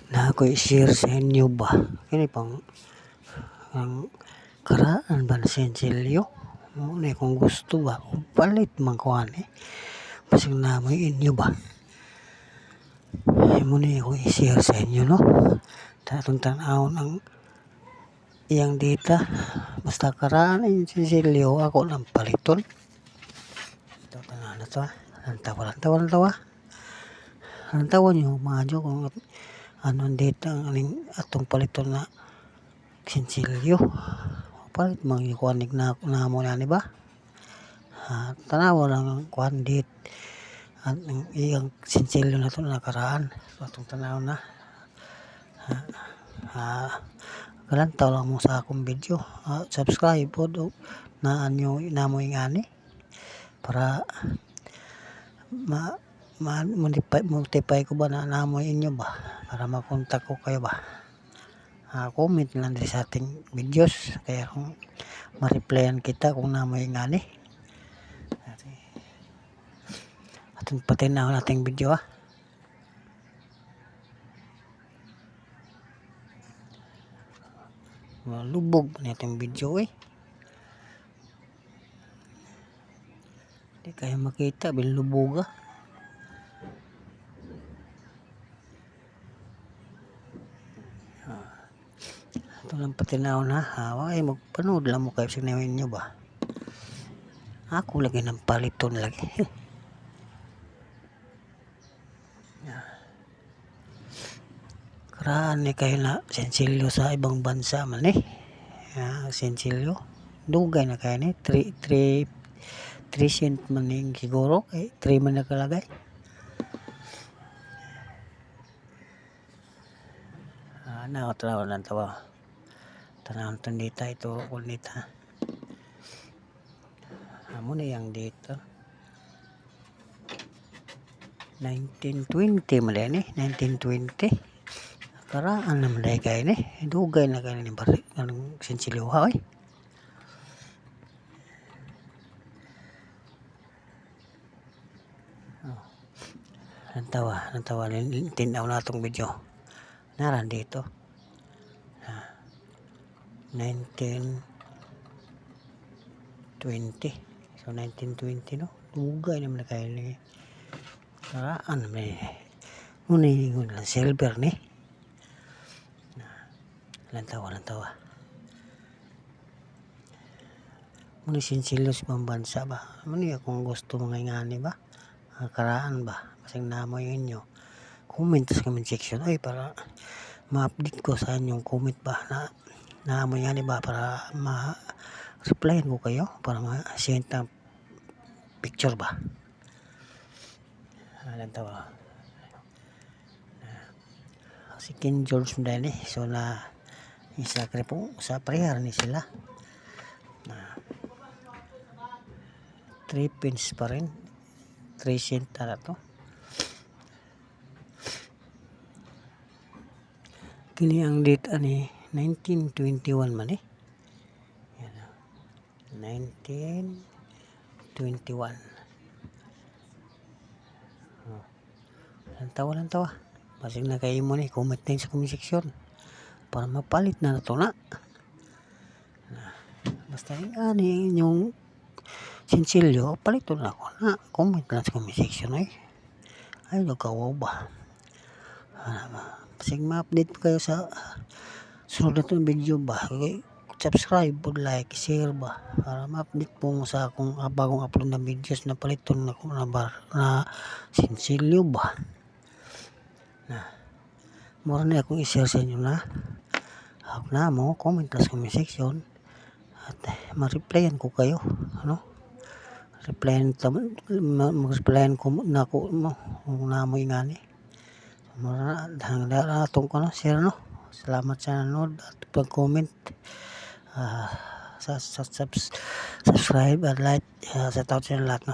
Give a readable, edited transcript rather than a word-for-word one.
na ako i-share sa inyo ba kini pang ang karaan ba na sensilyo muna kung gusto ba kung palit man ko ani pasig namoy inyo ba muna ako i-share sa inyo no tatong tanawon ang iyang data basta karaan ang sensilyo ako lang paliton ito tanan na to ang tawa nyo mga jo kung ano ang data ang aning atong paliton na sensilyo palit mang ikuanig na mo na ni ba tanawa lang ang kuan date at ang iyang sensilyo na to nakaraan so atong tanaw na kalantaw lang mo sa akong video subscribe po do na anyo na mo ingani para multiply ko ba na namoy inyo ba para makontak ko kayo ba comment lang din sa ating videos kaya kung ma-replyan kita kung namoy ingani atong patinaw nating video lubog nating video di kaya makita bilubog ito lang patinaw na ay magpanood lang mo kayo sinawin nyo ba ako lagi ng paliton lagi karaan ni kayo na sensilyo sa ibang bansa man sensilyo dugay na kayo ni 3 cent man ning siguro 3 man nakalagay nakatawa lang tawa tanawon itong data ito ulit amo na yung data 1920 man yan 1920 karaan naman dahil kayo dugay na kayo ng sensilyo nantawa tinaw na itong video naran dito 1920 so 1920 no dugay naman na kayo karaan naman muna yung silver lantawa muna sensilyo sa ibang bansa ba muna kung gusto mga ingani ba karaan ba kasing namoy inyo comment sa comment section para ma-update ko sa inyong comment ba na naamoy nga ba para ma-replyan ko kayo para ma-send ang picture ba tawa si King George dahil so na isa po sa prayer ni sila 3 pence pa rin 3 cent na to kini ang date ani 1921 man 1921 tawa basig na kayo mo comment din sa comment section para mapalit na ito basta yung inyong sensilyo palito na ako comment lang sa comment section ay nagkawaw ba basig ma-update kayo sa sunod na itong video ba subscribe po like share ba para ma-update po sa akong bagong upload na videos na paliton na sensilyo ba mura na akong i-share sa inyo na mo comment lang sa comment section at ma-replyan ko kayo mag-replyan ko na ako kung namoy ingani mura na atong ko share salamat sa nanood at pag-comment subscribe at like sa tao sa lahat